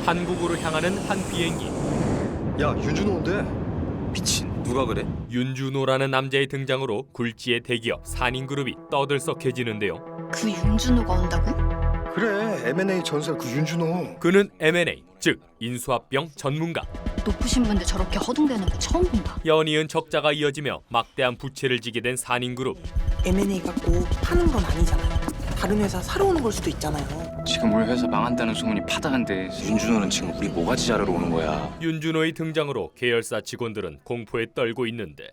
한국으로 향하는 한 비행기. 야, 윤준호인데? 미친, 누가 그래? 윤준호라는 남자의 등장으로 굴지의 대기업 산인그룹이 떠들썩해지는데요. 그 윤준호가 온다고? 그래, M&A 전설 그 윤준호. 그는 M&A, 즉 인수합병 전문가. 높으신 분들 저렇게 허둥대는 거 처음 본다. 연이은 적자가 이어지며 막대한 부채를 지게 된 산인그룹. M&A가 꼭 파는 건 아니잖아요. 다른 회사 사러 오는 걸 수도 있잖아요. 지금 우리 회사 망한다는 소문이 파다한데 윤준호는 지금 우리 모가지 자르러 오는 거야. 윤준호의 등장으로 계열사 직원들은 공포에 떨고 있는데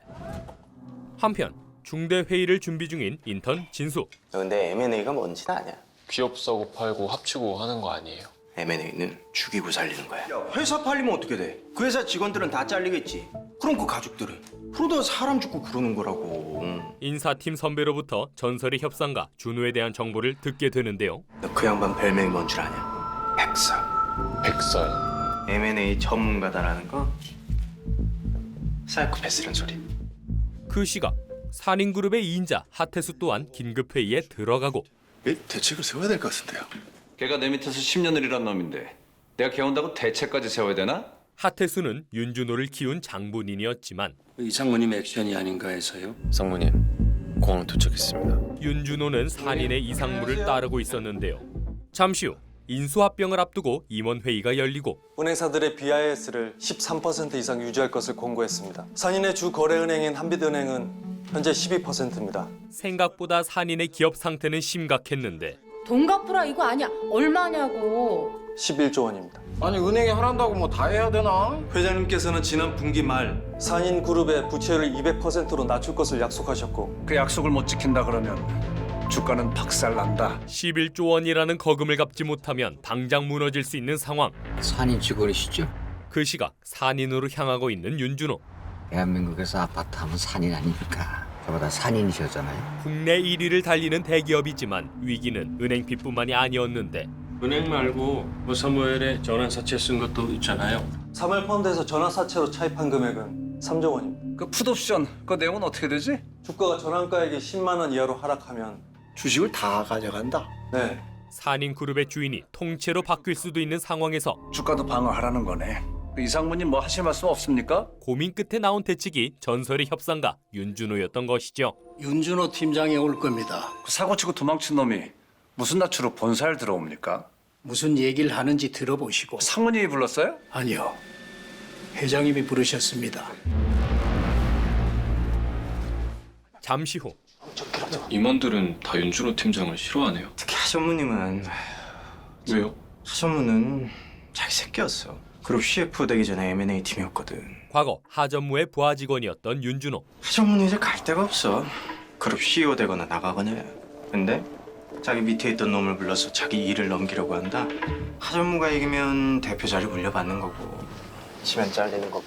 한편 중대 회의를 준비 중인 인턴 진수. 근데 M&A가 뭔지는 아냐? 기업 사고 팔고 합치고 하는 거 아니에요? M&A는 죽이고 살리는 거야. 야, 회사 팔리면 어떻게 돼? 그 회사 직원들은 다 잘리겠지. 그럼 그 가족들은? 그러다 사람 죽고 그러는 거라고. 인사팀 선배로부터 전설의 협상가 준호에 대한 정보를 듣게 되는데요. 너 그 양반 별명이 뭔 줄 아냐? 백설. 백설. M&A 전문가다라는 거? 사이코패스란 소리. 그 시각 산인그룹의 2인자 하태수 또한 긴급회의에 들어가고 대책을 세워야 될 것 같은데요. 걔가 내 밑에서 10년을 일한 놈인데 내가 걔 온다고 대책까지 세워야 되나? 하태수는 윤준호를 키운 장본인이었지만 이상무님 액션이 아닌가 해서요. 상무님, 공항 도착했습니다. 윤준호는 산인의 이상무를 따르고 있었는데요. 잠시 후 인수합병을 앞두고 임원회의가 열리고 은행사들의 BIS를 13% 이상 유지할 것을 공고했습니다. 산인의 주 거래은행인 한빛은행은 현재 12%입니다. 생각보다 산인의 기업 상태는 심각했는데 돈 갚으라 이거 아니야. 얼마냐고. 11조 원입니다. 아니, 은행이 하란다고 뭐 다 해야 되나? 회장님께서는 지난 분기 말 산인그룹의 부채를 200%로 낮출 것을 약속하셨고 그 약속을 못 지킨다 그러면 주가는 박살난다. 11조 원이라는 거금을 갚지 못하면 당장 무너질 수 있는 상황. 산인 직원이시죠? 그 시각 산인으로 향하고 있는 윤준호. 대한민국에서 아파트 하면 산인 아닙니까? 저보다 산인이셨잖아요. 국내 1위를 달리는 대기업이지만 위기는 은행빚뿐만이 아니었는데 은행 말고 사무엘에 전환사채 쓴 것도 있잖아요. 사무엘펀드에서 전환사채로 차입한 금액은 3조 원입니다. 그 풋옵션 그 내용은 어떻게 되지? 주가가 전환가액이 10만 원 이하로 하락하면 주식을 다 가져간다. 네, 산인그룹의 주인이 통째로 바뀔 수도 있는 상황에서 주가도 방어하라는 거네. 그 이상무님 뭐 하실 말씀 없습니까? 고민 끝에 나온 대책이 전설의 협상가 윤준호였던 것이죠. 윤준호 팀장이 올 겁니다. 그 사고치고 도망친 놈이 무슨 낯으로 본사를 들어옵니까? 무슨 얘기를 하는지 들어보시고. 상무님이 불렀어요? 아니요. 회장님이 부르셨습니다. 잠시 후 임원들은 다 윤준호 팀장을 싫어하네요. 특히 하전무님은 왜요? 하전무는 자기 새끼였어. 그룹 CF 되기 전에 M&A 팀이었거든. 과거 하전무의 부하 직원이었던 윤준호. 하전무는 이제 갈 데가 없어. 그룹 CEO 되거나 나가거나 해. 근데 자기 밑에 있던 놈을 불러서 자기 일을 넘기려고 한다. 하전무가 이기면 대표 자리 물려받는 거고 지면 잘리는 거고.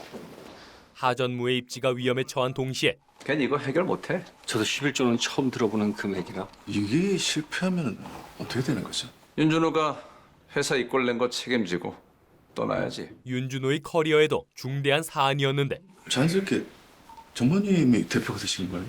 하전무의 입지가 위험에 처한 동시에 걔는 이거 해결 못해. 저도 11조는 처음 들어보는 금액이라. 이게 실패하면 어떻게 되는 거죠? 윤준호가 회사 이꼴 낸 거 책임지고 떠나야지. 윤준호의 커리어에도 중대한 사안이었는데 자연스럽게 전무님이 대표가 되시는 거예요?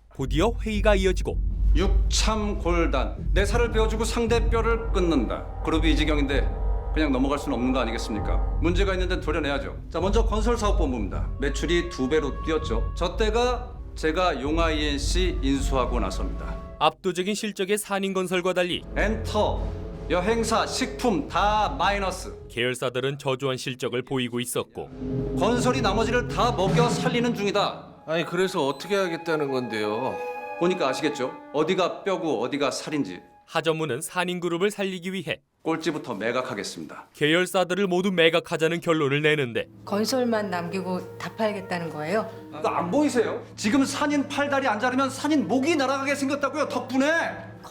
곧이어 회의가 이어지고 육참골단 내 살을 베어주고 상대 뼈를 끊는다. 그룹이 이 지경인데 그냥 넘어갈 수는 없는 거 아니겠습니까? 문제가 있는데 도려내야죠. 자, 먼저 건설사업본부입니다. 매출이 2배로 뛰었죠. 저 때가 제가 용화 ENC 인수하고 나서입니다. 압도적인 실적의 산인건설과 달리 엔터, 여행사, 식품 다 마이너스. 계열사들은 저조한 실적을 보이고 있었고 건설이 나머지를 다 먹여 살리는 중이다. 아니, 그래서 어떻게 하겠다는 건데요? 보니까 아시겠죠? 어디가 뼈고 어디가 살인지. 하전무는 산인그룹을 살리기 위해 꼴찌부터 매각하겠습니다. 계열사들을 모두 매각하자는 결론을 내는데 건설만 남기고 다 팔겠다는 거예요? 그거 안 보이세요? 지금 산인 팔다리 안 자르면 산인 목이 날아가게 생겼다고요, 덕분에.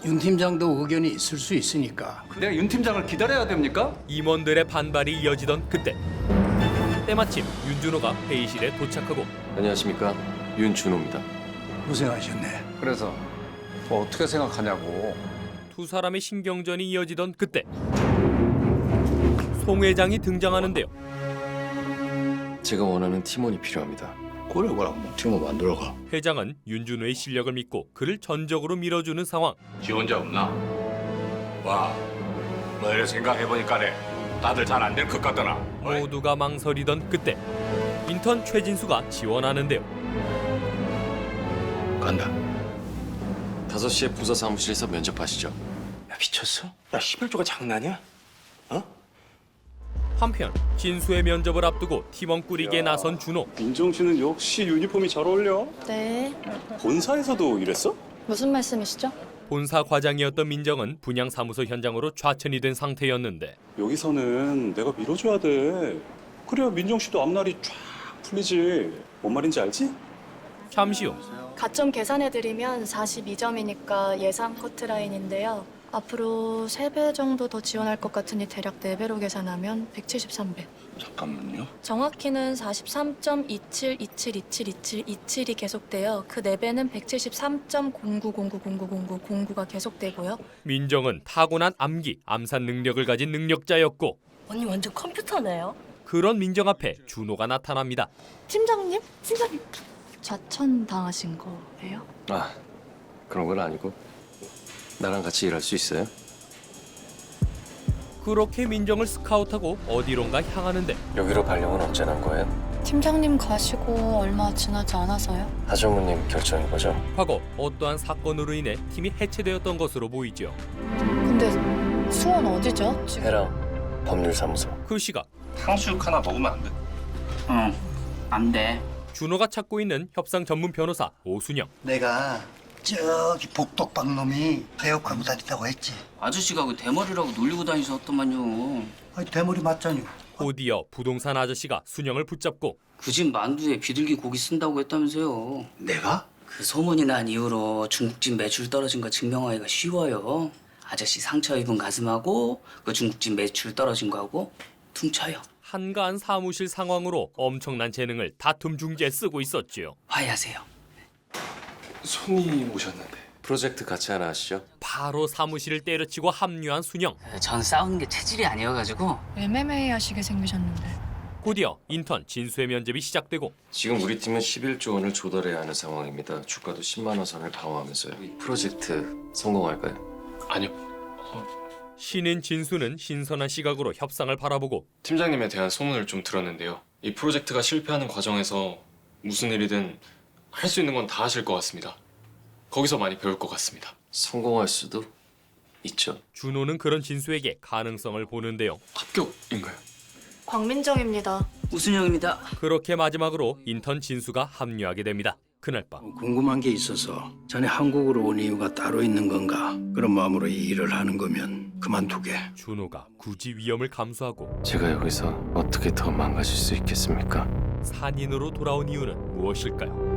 윤 팀장도 의견이 있을 수 있으니까. 내가 윤 팀장을 기다려야 됩니까? 임원들의 반발이 이어지던 그때 때마침 윤준호가 회의실에 도착하고 안녕하십니까, 윤준호입니다. 고생하셨네. 그래서 뭐 어떻게 생각하냐고. 두 사람의 신경전이 이어지던 그때 송 회장이 등장하는데요. 제가 원하는 팀원이 필요합니다. 그래, 팀원 만들어가. 회장은 윤준호의 실력을 믿고 그를 전적으로 밀어주는 상황. 지원자 없나? 와, 너희를 생각해보니까네 다들 잘 안 될 것 같더나. 모두가 망설이던 그때 인턴 최진수가 지원하는데요. 간다. 5시에 부서 사무실에서 면접하시죠. 야 미쳤어? 야 11조가 장난이야? 한편 진수의 면접을 앞두고 팀원 꾸리기에 나선 준호. 민정 씨는 역시 유니폼이 잘 어울려. 네. 본사에서도 이랬어? 무슨 말씀이시죠? 본사 과장이었던 민정은 분양 사무소 현장으로 좌천이 된 상태였는데 여기서는 내가 밀어줘야 돼. 그래야 민정 씨도 앞날이 쫙 풀리지. 뭔 말인지 알지? 잠시 후 가점 계산해드리면 42점이니까 예상 커트라인인데요. 앞으로 3배 정도 더 지원할 것 같으니 대략 4배로 계산하면 173배. 잠깐만요. 정확히는 43.2727272727이 계속돼요. 그 4배는 173.0909090909가 계속되고요. 민정은 타고난 암기, 암산 능력을 가진 능력자였고 언니 완전 컴퓨터네요. 그런 민정 앞에 준호가 나타납니다. 팀장님? 팀장님. 좌천 당하신 거예요? 아, 그런 건 아니고 나랑 같이 일할 수 있어요? 그렇게 민정을 스카우트하고 어디론가 향하는데 여기로 발령은 언제 난 거예요? 팀장님 가시고 얼마 지나지 않아서요? 하정우님 결정인 거죠? 과거 어떠한 사건으로 인해 팀이 해체되었던 것으로 보이죠. 근데 수원 어디죠? 지금 해랑 법률사무소. 그 시각 탕수육 하나 먹으면 안 돼? 응, 안 돼. 준호가 찾고 있는 협상 전문 변호사 오순영. 내가 저기 복덕방 놈이 배역하고 다닌다고 했지. 아저씨가 그 대머리라고 놀리고 다니셨더만요. 아니 대머리 맞잖니. 곧이어 부동산 아저씨가 순영을 붙잡고 그 집 만두에 비둘기 고기 쓴다고 했다면서요. 내가? 그 소문이 난 이후로 중국집 매출 떨어진 거 증명하기가 쉬워요. 아저씨 상처 입은 가슴하고 그 중국집 매출 떨어진 거하고 퉁쳐요. 한가한 사무실 상황으로 엄청난 재능을 다툼 중지에 쓰고 있었지요. 화해하세요. 손님 오셨는데 프로젝트 같이 하나 하시죠? 바로 사무실을 때려치고 합류한 순영. 전 싸우는 게 체질이 아니어가지고. MMA 하시게 생기셨는데. 곧이어 인턴 진수의 면접이 시작되고 지금 우리 팀은 11조 원을 조달해야 하는 상황입니다. 주가도 10만 원 선을 방어하면서요. 이 프로젝트 성공할까요? 아니요. 신인 진수는 신선한 시각으로 협상을 바라보고 팀장님에 대한 소문을 좀 들었는데요. 이 프로젝트가 실패하는 과정에서 무슨 일이든 할 수 있는 건 다 하실 것 같습니다. 거기서 많이 배울 것 같습니다. 성공할 수도 있죠. 준호는 그런 진수에게 가능성을 보는데요. 합격인가요? 광민정입니다. 우순영입니다. 그렇게 마지막으로 인턴 진수가 합류하게 됩니다. 그날 밤 궁금한 게 있어서 자네 한국으로 온 이유가 따로 있는 건가? 그런 마음으로 이 일을 하는 거면 그만두게. 준호가 굳이 위험을 감수하고 제가 여기서 어떻게 더 망가질 수 있겠습니까? 산인으로 돌아온 이유는 무엇일까요?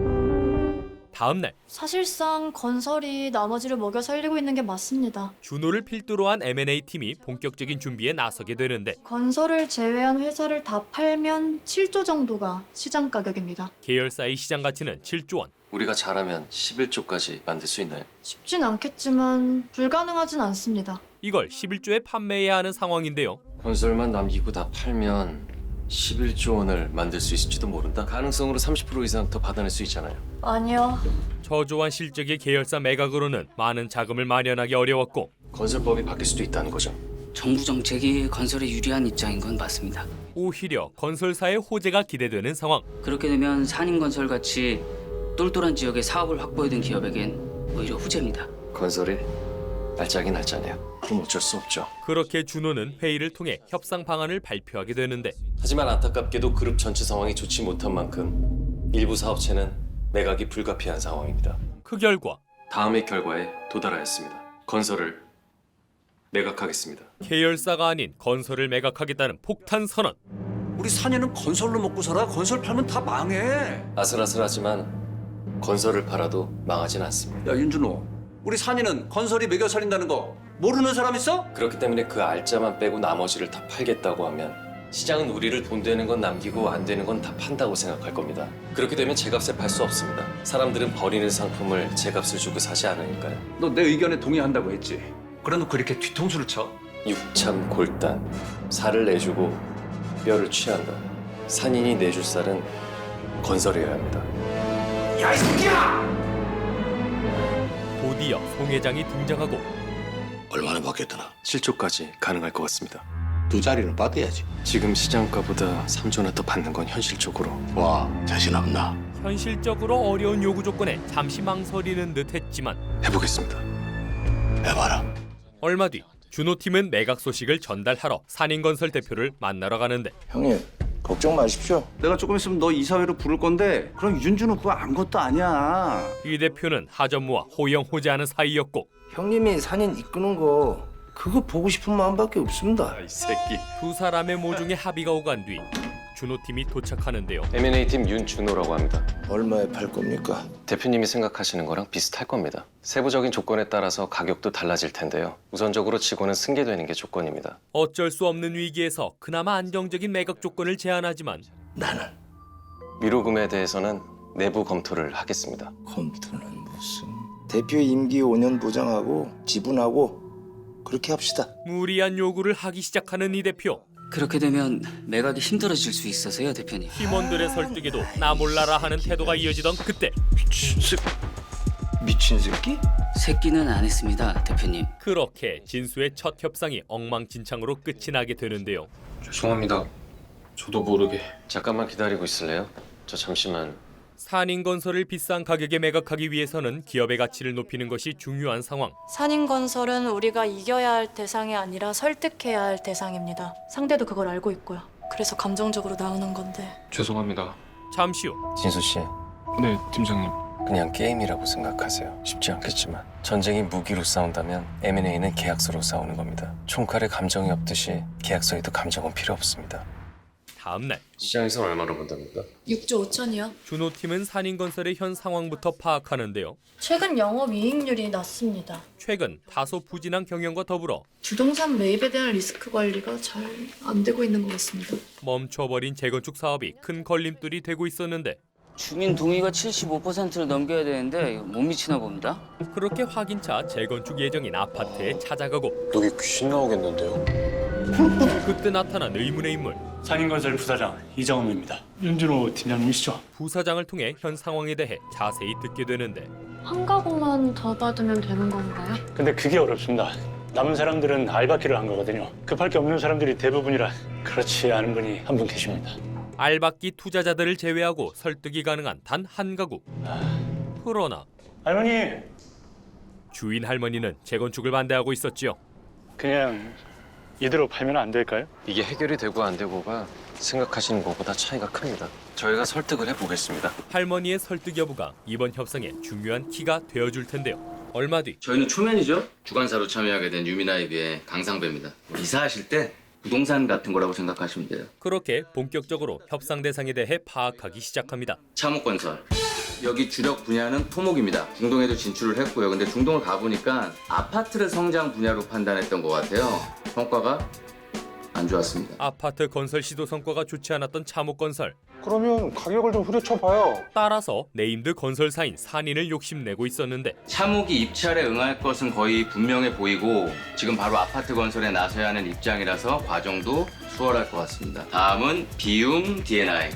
다음 날 사실상 건설이 나머지를 먹여 살리고 있는 게 맞습니다. 준호를 필두로 한 M&A 팀이 본격적인 준비에 나서게 되는데 건설을 제외한 회사를 다 팔면 7조 정도가 시장 가격입니다. 계열사의 시장 가치는 7조 원. 우리가 잘하면 11조까지 만들 수 있나요? 쉽진 않겠지만 불가능하진 않습니다. 이걸 11조에 판매해야 하는 상황인데요. 건설만 남기고 다 팔면 11조 원을 만들 수 있을지도 모른다. 가능성으로 30% 이상 더 받아낼 수 있잖아요. 아니요. 저조한 실적의 계열사 매각으로는 많은 자금을 마련하기 어려웠고 건설법이 바뀔 수도 있다는 거죠. 정부 정책이 건설에 유리한 입장인 건 맞습니다. 오히려 건설사의 호재가 기대되는 상황. 그렇게 되면 산인건설같이 똘똘한 지역에 사업을 확보해둔 기업에겐 오히려 후재입니다. 건설이 날짜긴 날짜네요. 그럼 어쩔 수 없죠. 그렇게 준호는 회의를 통해 협상 방안을 발표하게 되는데 하지만 안타깝게도 그룹 전체 상황이 좋지 못한 만큼 일부 사업체는 매각이 불가피한 상황입니다. 그 결과 다음의 결과에 도달하였습니다. 건설을 매각하겠습니다. 계열사가 아닌 건설을 매각하겠다는 폭탄 선언. 우리 산이는 건설로 먹고 살아. 건설 팔면 다 망해. 아슬아슬하지만 건설을 팔아도 망하진 않습니다. 야 윤준호, 우리 산이는 건설이 매겨 살린다는 거 모르는 사람 있어? 그렇기 때문에 그 알짜만 빼고 나머지를 다 팔겠다고 하면 시장은 우리를 돈 되는 건 남기고 안 되는 건 다 판다고 생각할 겁니다. 그렇게 되면 제값에 팔 수 없습니다. 사람들은 버리는 상품을 제값을 주고 사지 않으니까요. 너 내 의견에 동의한다고 했지. 그래놓고 이렇게 뒤통수를 쳐? 육참 골단, 살을 내주고 뼈를 취한다. 산인이 내줄 쌀은 건설해야 합니다. 야 이 새끼야! 곧이어 송 회장이 등장하고 얼마나 받겠다나? 7조까지 가능할 것 같습니다. 2자리는 받아야지. 지금 시장가보다 3조나 더 받는 건 현실적으로. 와, 자신 없나? 현실적으로 어려운 요구 조건에 잠시 망설이는 듯했지만 해보겠습니다. 해봐라. 얼마 뒤 준호팀은 매각 소식을 전달하러 산인건설 대표를 만나러 가는데 형님 걱정 마십시오. 내가 조금 있으면 너 이사회로 부를 건데 그럼 윤준호 그거 아무것도 아니야. 이 대표는 하전무와 호영호재하는 사이였고 형님이 산인 이끄는 거 그거 보고 싶은 마음밖에 없습니다. 이 새끼. 두 사람의 모종의 합의가 오간 뒤 준호팀이 도착하는데요. M&A 팀 윤준호라고 합니다. 얼마에 팔 겁니까? 대표님이 생각하시는 거랑 비슷할 겁니다. 세부적인 조건에 따라서 가격도 달라질 텐데요. 우선적으로 직원은 승계되는 게 조건입니다. 어쩔 수 없는 위기에서 그나마 안정적인 매각 조건을 제안하지만 나는 미루금에 대해서는 내부 검토를 하겠습니다. 컴퓨터는 무슨 대표 임기 5년 보장하고 지분하고 그렇게 합시다. 무리한 요구를 하기 시작하는 이 대표. 그렇게 되면 매각이 힘들어질 수 있어서요, 대표님. 팀원들의 설득에도 나 몰라라 하는 태도가 이어지던 그때 미친 새끼? 새끼는 안 했습니다, 대표님. 그렇게 진수의 첫 협상이 엉망진창으로 끝이 나게 되는데요. 죄송합니다. 저도 모르게. 잠깐만 기다리고 있을래요? 저 잠시만. 산인건설을 비싼 가격에 매각하기 위해서는 기업의 가치를 높이는 것이 중요한 상황. 산인건설은 우리가 이겨야 할 대상이 아니라 설득해야 할 대상입니다. 상대도 그걸 알고 있고요. 그래서 감정적으로 나오는 건데. 죄송합니다. 잠시 후 진수 씨, 네, 팀장님. 그냥 게임이라고 생각하세요. 쉽지 않겠지만 전쟁이 무기로 싸운다면 M&A는 계약서로 싸우는 겁니다. 총칼에 감정이 없듯이 계약서에도 감정은 필요 없습니다. 다음 날 시장에서 얼마로 본답니까? 6조 5천이요. 준호팀은 산인건설의 현 상황부터 파악하는데요. 최근 영업이익률이 낮습니다. 최근 다소 부진한 경영과 더불어 부동산 매입에 대한 리스크 관리가 잘 안 되고 있는 것 같습니다. 멈춰버린 재건축 사업이 큰 걸림돌이 되고 있었는데 주민 동의가 75%를 넘겨야 되는데 못 미치나 봅니다. 그렇게 확인차 재건축 예정인 아파트에 찾아가고 여기 귀신 나오겠는데요? 그때 나타난 의문의 인물. 산인건설 부사장 이정음입니다. 윤준호 팀장님이시죠? 부사장을 통해 현 상황에 대해 자세히 듣게 되는데 한 가구만 더 받으면 되는 건가요? 근데 그게 어렵습니다. 남은 사람들은 알바키를 한 거거든요. 급할 게 없는 사람들이 대부분이라 그렇지 않은 분이 한 분 계십니다. 알박기 투자자들을 제외하고 설득이 가능한 단 한 가구. 그러나 할머니, 주인 할머니는 재건축을 반대하고 있었지요. 그냥 이대로 팔면 안 될까요? 이게 해결이 되고 안 되고가 생각하시는 것보다 차이가 큽니다. 저희가 설득을 해보겠습니다. 할머니의 설득 여부가 이번 협상의 중요한 키가 되어줄 텐데요. 얼마 뒤 저희는 초면이죠. 주관사로 참여하게 된 유미나이비의 강상배입니다. 이사하실 때 부동산 같은 거라고 생각하시면 돼요. 그렇게 본격적으로 협상 대상에 대해 파악하기 시작합니다. 차목건설. 여기 주력 분야는 토목입니다. 중동에도 진출을 했고요. 근데 중동을 가보니까 아파트를 성장 분야로 판단했던 것 같아요. 성과가 안 좋았습니다. 아파트 건설 시도 성과가 좋지 않았던 차목건설. 그러면 가격을 좀 후려쳐봐요. 따라서 네임드 건설사인 산인을 욕심내고 있었는데 차목이 입찰에 응할 것은 거의 분명해 보이고 지금 바로 아파트 건설에 나서야 하는 입장이라서 과정도 수월할 것 같습니다. 다음은 비움 D&I.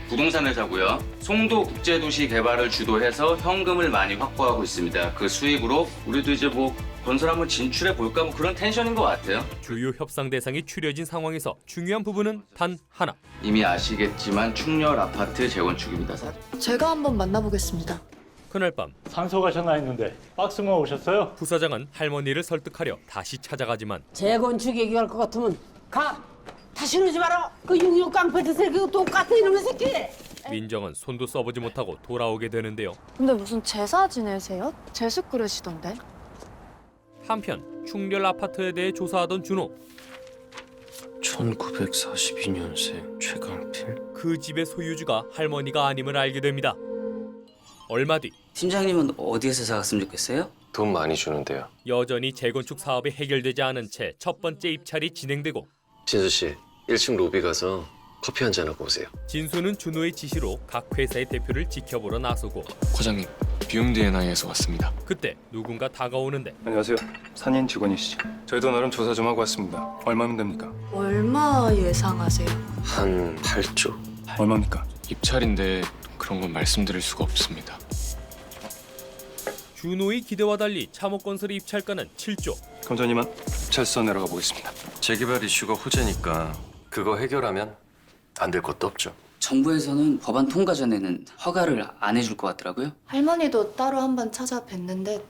부동산 회사고요. 송도 국제도시 개발을 주도해서 현금을 많이 확보하고 있습니다. 그 수익으로 우리도 이제 뭐 건설 한번 진출해 볼까 뭐 그런 텐션인 것 같아요. 주요 협상 대상이 추려진 상황에서 중요한 부분은 단 하나. 이미 아시겠지만 충렬 아파트 재건축입니다. 제가 한번 만나보겠습니다. 그날 밤 산소 가셨나 했는데 박스만 오셨어요? 부사장은 할머니를 설득하려 다시 찾아가지만 재건축 얘기할 것 같으면 가! 다시 오지 마라! 그 66 깡패들 새끼 똑같은 이놈의 새끼! 민정은 손도 써보지 못하고 돌아오게 되는데요. 근데 무슨 제사 지내세요? 제습 그러시던데. 한편 충렬 아파트에 대해 조사하던 준호. 1942년생 최강필. 그 집의 소유주가 할머니가 아님을 알게 됩니다. 얼마 뒤 팀장님은 어디에서 사갔으면 좋겠어요? 돈 많이 주는데요. 여전히 재건축 사업이 해결되지 않은 채 첫 번째 입찰이 진행되고 진수 씨, 1층 로비 가서 커피 한잔 하고 오세요. 진수는 준호의 지시로 각 회사의 대표를 지켜보러 나서고 과장님, 비움 D&I에서 왔습니다. 그때 누군가 다가오는데 안녕하세요. 산인 직원이시죠? 저희도 나름 조사 좀 하고 왔습니다. 얼마면 됩니까? 얼마 예상하세요? 한 8조. 얼마입니까? 입찰인데 그런 건 말씀드릴 수가 없습니다. 준호의 기대와 달리 차목건설의 입찰가는 7조. 그럼 전 이만 찰서 내려가 보겠습니다. 재개발 이슈가 호재니까 그거 해결하면 안 될 것도 없죠. 정부에서는 법안 통과 전에는 허가를 안 해줄 것 같더라고요. 할머니도 따로 한번 찾아뵀는데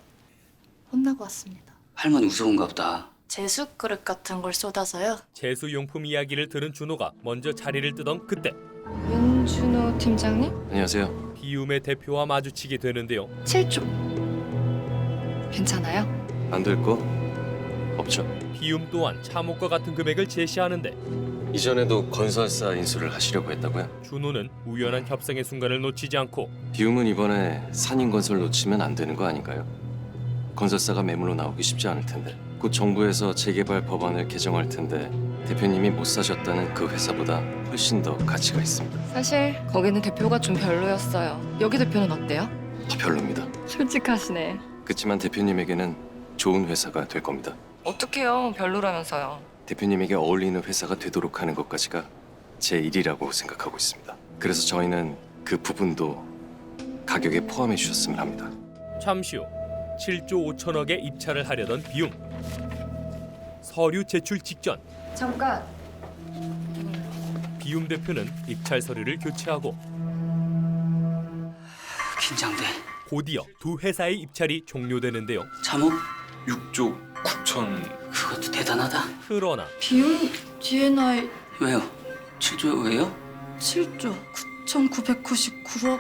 혼나고 왔습니다. 할머니 무서운가 보다. 제수 그릇 같은 걸 쏟아서요. 제수용품 이야기를 들은 준호가 먼저 자리를 뜨던 그때 윤준호 팀장님? 안녕하세요. 비움의 대표와 마주치게 되는데요. 7조. 괜찮아요? 안 될 거 없죠. 비움 또한 참혹과 같은 금액을 제시하는데 이전에도 건설사 인수를 하시려고 했다고요? 준호는 우연한 협상의 순간을 놓치지 않고 비움은 이번에 산인건설 놓치면 안 되는 거 아닌가요? 건설사가 매물로 나오기 쉽지 않을 텐데 곧 정부에서 재개발 법안을 개정할 텐데 대표님이 못 사셨다는 그 회사보다 훨씬 더 가치가 있습니다. 사실 거기는 대표가 좀 별로였어요. 여기 대표는 어때요? 별로입니다. 솔직하시네. 그렇지만 대표님에게는 좋은 회사가 될 겁니다. 어떡해요. 별로라면서요. 대표님에게 어울리는 회사가 되도록 하는 것까지가 제 일이라고 생각하고 있습니다. 그래서 저희는 그 부분도 가격에 포함해 주셨으면 합니다. 잠시 후 7조 5천억에 입찰을 하려던 비움. 서류 제출 직전 잠깐. 비움 대표는 입찰 서류를 교체하고 긴장돼. 곧이어 두 회사의 입찰이 종료되는데요. 참호? 6조 9천. 그것도 대단하다. 그러나 비움 D&I 왜요? 7조 왜요? 7조 9,999억.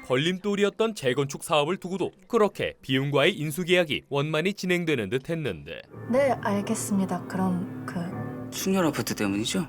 걸림돌이었던 재건축 사업을 두고도 그렇게 비움과의 인수계약이 원만히 진행되는 듯했는데 네, 알겠습니다. 그럼 충렬 아파트 때문이죠?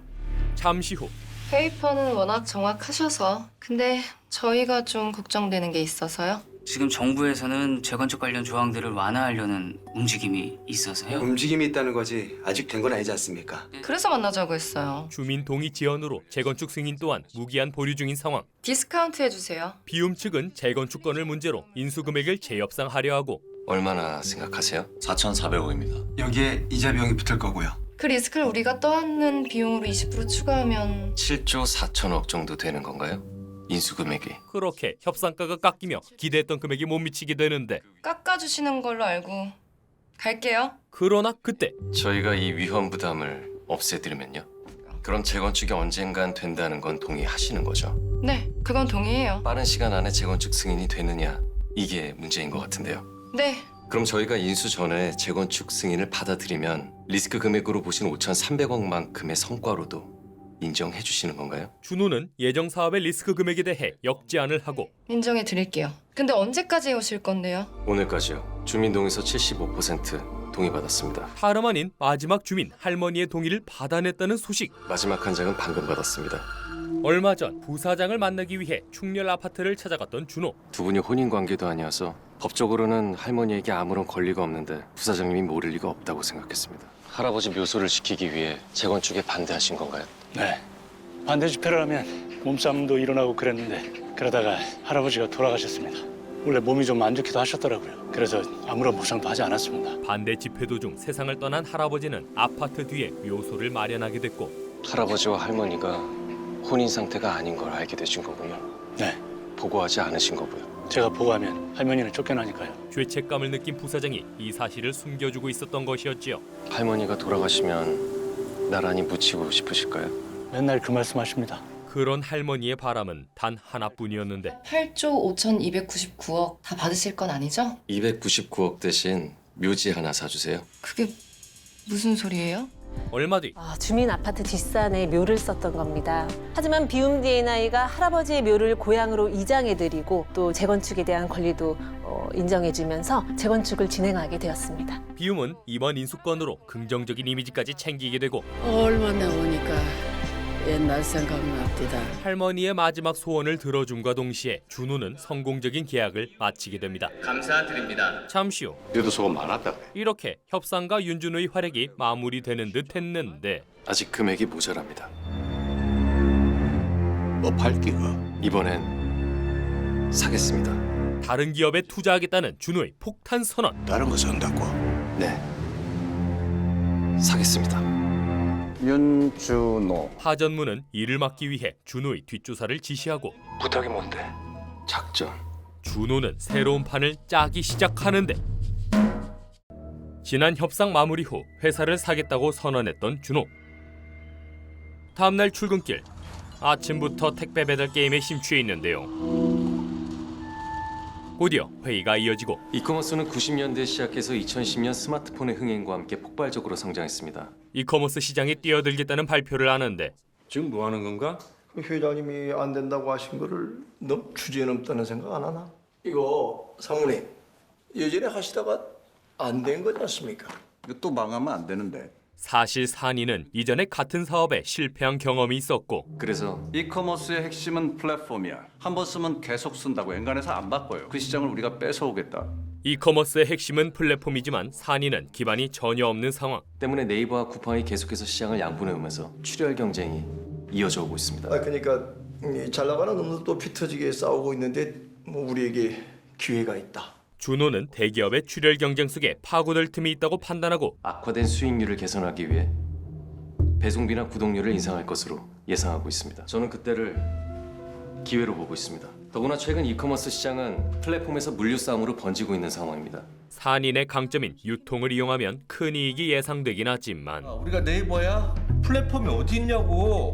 잠시 후 페이퍼는 워낙 정확하셔서. 근데 저희가 좀 걱정되는 게 있어서요. 지금 정부에서는 재건축 관련 조항들을 완화하려는 움직임이 있어서요. 움직임이 있다는 거지 아직 된 건 아니지 않습니까? 그래서 만나자고 했어요. 주민 동의 지연으로 재건축 승인 또한 무기한 보류 중인 상황. 디스카운트 해주세요. 비움 측은 재건축권을 문제로 인수 금액을 재협상하려 하고 얼마나 생각하세요? 4,400억입니다. 여기에 이자 비용이 붙을 거고요. 그 리스크를 우리가 떠안는 비용으로 20% 추가하면 7조 4천억 정도 되는 건가요? 인수 금액이. 그렇게 협상가가 깎이며 기대했던 금액이 못 미치게 되는데 깎아주시는 걸로 알고 갈게요. 그러나 그때 저희가 이 위험 부담을 없애드리면요? 그럼 재건축이 언젠간 된다는 건 동의하시는 거죠? 네, 그건 동의해요. 빠른 시간 안에 재건축 승인이 되느냐 이게 문제인 것 같은데요. 네, 그럼 저희가 인수 전에 재건축 승인을 받아들이면 리스크 금액으로 보신 5,300억만큼의 성과로도 인정해 주시는 건가요? 준호는 예정 사업의 리스크 금액에 대해 역제안을 하고 인정해 드릴게요. 근데 언제까지 오실 건데요? 오늘까지요. 주민동에서 75% 동의받았습니다. 다름 아닌 마지막 주민 할머니의 동의를 받아냈다는 소식. 마지막 한 장은 방금 받았습니다. 얼마 전 부사장을 만나기 위해 충렬 아파트를 찾아갔던 준호. 두 분이 혼인 관계도 아니어서 법적으로는 할머니에게 아무런 권리가 없는데 부사장님이 모를 리가 없다고 생각했습니다. 할아버지 묘소를 지키기 위해 재건축에 반대하신 건가요? 네. 반대 집회를 하면 몸싸움도 일어나고 그랬는데 그러다가 할아버지가 돌아가셨습니다. 원래 몸이 좀 안 좋기도 하셨더라고요. 그래서 아무런 보상도 하지 않았습니다. 반대 집회 도중 세상을 떠난 할아버지는 아파트 뒤에 묘소를 마련하게 됐고 할아버지와 할머니가 혼인 상태가 아닌 걸 알게 되신 거군요. 네. 보고하지 않으신 거고요. 제가 보고하면 할머니는 쫓겨나니까요. 죄책감을 느낀 부사장이 이 사실을 숨겨주고 있었던 것이었지요. 할머니가 돌아가시면 나란히 묻히고 싶으실까요? 맨날 그 말씀하십니다. 그런 할머니의 바람은 단 하나뿐이었는데 8조 5,299억 다 받으실 건 아니죠? 299억 대신 묘지 하나 사주세요. 그게 무슨 소리예요? 얼마 뒤 주민 아파트 뒷산에 묘를 썼던 겁니다. 하지만 비움 D&I가 할아버지의 묘를 고향으로 이장해드리고 또 재건축에 대한 권리도 인정해주면서 재건축을 진행하게 되었습니다. 비움은 이번 인수권으로 긍정적인 이미지까지 챙기게 되고 얼마나 오니까 옛날 생각납디다. 할머니의 마지막 소원을 들어줌과 동시에 준호는 성공적인 계약을 마치게 됩니다. 감사드립니다. 잠시 후 너도 소금 많았다 그래. 이렇게 협상과 윤준호의 활약이 마무리되는 듯 했는데 아직 금액이 모자랍니다. 뭐 팔기가? 이번엔 사겠습니다. 다른 기업에 투자하겠다는 준호의 폭탄 선언. 다른 거 산다고? 네. 사겠습니다. 윤준호. 하전무는 이를 막기 위해 준호의 뒷조사를 지시하고 부탁이 뭔데? 작전. 준호는 새로운 판을 짜기 시작하는데 지난 협상 마무리 후 회사를 사겠다고 선언했던 준호. 다음날 출근길, 아침부터 택배 배달 게임에 심취해 있는데요. 곧이어 회의가 이어지고 이커머스는 90년대에 시작해서 2010년 스마트폰의 흥행과 함께 폭발적으로 성장했습니다. 이커머스 시장에 뛰어들겠다는 발표를 하는데 지금 뭐 하는 건가? 회장님이 안 된다고 하신 거를 너무 주제에 넘다는 생각 안 하나? 이거 사모님 예전에 하시다가 안 된 거지 않습니까? 이거 또 망하면 안 되는데. 사실 산이는 이전에 같은 사업에 실패한 경험이 있었고 그래서 이커머스의 핵심은 플랫폼이야. 한 번 쓰면 계속 쓴다고 엔간해서 안 바꿔요. 그 시장을 우리가 뺏어오겠다. 이커머스의 핵심은 플랫폼이지만 산이는 기반이 전혀 없는 상황. 때문에 네이버와 쿠팡이 계속해서 시장을 양분해오면서 출혈 경쟁이 이어져 오고 있습니다. 그러니까 잘 나가는 놈들도 피 터지게 싸우고 있는데 뭐 우리에게 기회가 있다. 준호는 대기업의 출혈 경쟁 속에 파고들 틈이 있다고 판단하고 악화된 수익률을 개선하기 위해 배송비나 구독료를 인상할 것으로 예상하고 있습니다. 저는 그때를 기회로 보고 있습니다. 더구나 최근 이커머스 시장은 플랫폼에서 물류 싸움으로 번지고 있는 상황입니다. 산인의 강점인 유통을 이용하면 큰 이익이 예상되긴 하지만 우리가 네이버야? 플랫폼이 어디 있냐고.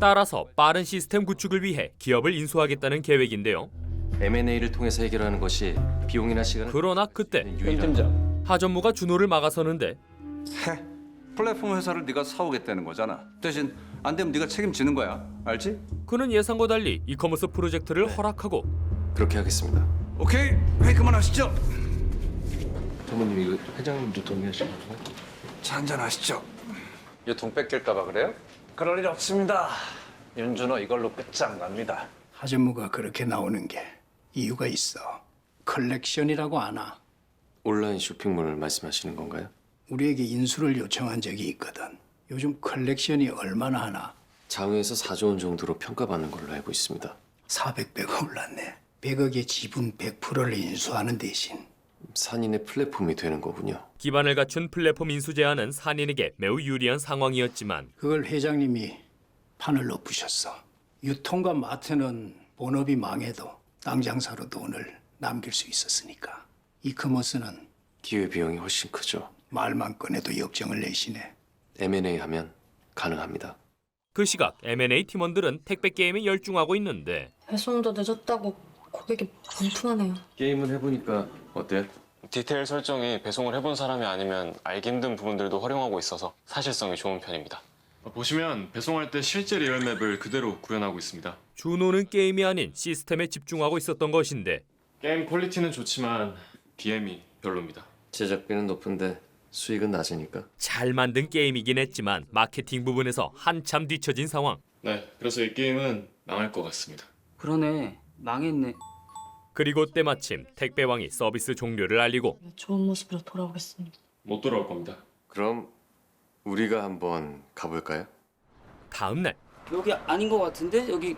따라서 빠른 시스템 구축을 위해 기업을 인수하겠다는 계획인데요. M&A를 통해서 해결하는 것이 비용이나 시간을 그러나 그때 유일한 하전무가 준호를 막아서는데 해. 플랫폼 회사를 네가 사오겠다는 거잖아. 대신 안 되면 네가 책임지는 거야. 알지? 그는 예상과 달리 이커머스 프로젝트를 허락하고 그렇게 하겠습니다. 오케이. 회의 그만하시죠. 전무님 이거 회장님도 동의하시는 거예요? 자, 한잔 하시죠. 유통 뺏길까 봐 그래요? 그럴 일 없습니다. 윤준호 이걸로 끝장 납니다. 하전무가 그렇게 나오는 게 이유가 있어. 컬렉션이라고 아나? 온라인 쇼핑몰을 말씀하시는 건가요? 우리에게 인수를 요청한 적이 있거든. 요즘 컬렉션이 얼마나 하나? 장외에서 4조 원 정도로 평가받는 걸로 알고 있습니다. 400배가 올랐네. 100억의 지분 100%를 인수하는 대신 산인의 플랫폼이 되는 거군요. 기반을 갖춘 플랫폼 인수 제안은 산인에게 매우 유리한 상황이었지만 그걸 회장님이 판을 높으셨어. 유통과 마트는 본업이 망해도 땅 장사로 돈을 남길 수 있었으니까. 이커머스는 기회비용이 훨씬 크죠. 말만 꺼내도 역정을 내시네. M&A 하면 가능합니다. 그 시각 M&A 팀원들은 택배 게임에 열중하고 있는데 배송도 늦었다고 고객이 반품하네요. 게임을 해보니까 어때요? 디테일 설정이 배송을 해본 사람이 아니면 알기 힘든 부분들도 활용하고 있어서 사실성이 좋은 편입니다. 보시면 배송할 때 실제 리얼맵을 그대로 구현하고 있습니다. 준호는 게임이 아닌 시스템에 집중하고 있었던 것인데 게임 퀄리티는 좋지만 DM이 별로입니다. 제작비는 높은데 수익은 낮으니까. 잘 만든 게임이긴 했지만 마케팅 부분에서 한참 뒤처진 상황. 네, 그래서 이 게임은 망할 것 같습니다. 그러네. 망했네. 그리고 때마침 택배왕이 서비스 종료를 알리고 좋은 모습으로 돌아오겠습니다. 못 돌아올 겁니다. 그럼 우리가 한번 가볼까요? 다음 날 여기 아닌 것 같은데? 여기